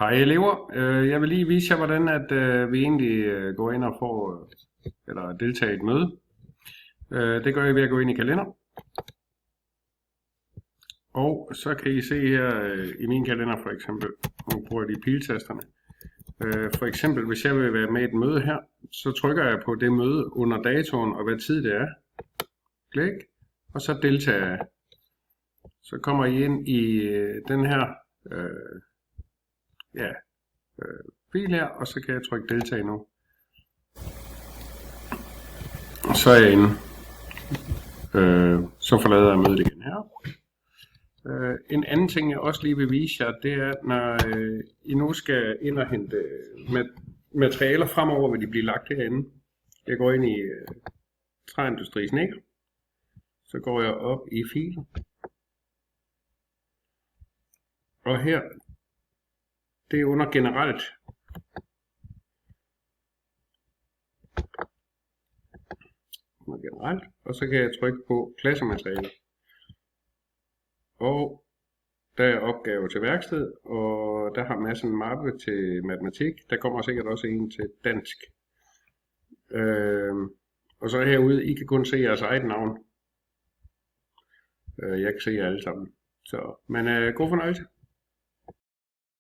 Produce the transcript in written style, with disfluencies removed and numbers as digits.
Hej elever. Jeg vil lige vise jer, hvordan vi egentlig går ind og får eller deltager i et møde. Det gør I ved at gå ind i kalender. Og så kan I se her i min kalender for eksempel, nu bruger jeg de piltasterne. For eksempel, hvis jeg vil være med i et møde her, så trykker jeg på det møde under datoen og hvad tid det er. Klik, og så deltager jeg. Så kommer I ind i den her fil her, og så kan jeg trykke deltage nu. Og så er jeg inde. Så forlader jeg mødet igen her. En anden ting jeg også lige vil vise jer, det er, når I nu skal ind og hente materialer fremover, vil de blive lagt herinde. Jeg går ind i træindustri snedker. Så går jeg op i fil. Og her, det er under generelt. Generelt, og så kan jeg trykke på klassematerialer. Og der er opgave til værksted, og der har masser en mappe til matematik. Der kommer sikkert også en til dansk. Og så herude, I kan kun se jeres eget navn. Jeg kan se jer alle sammen. Så, men god fornøjelse.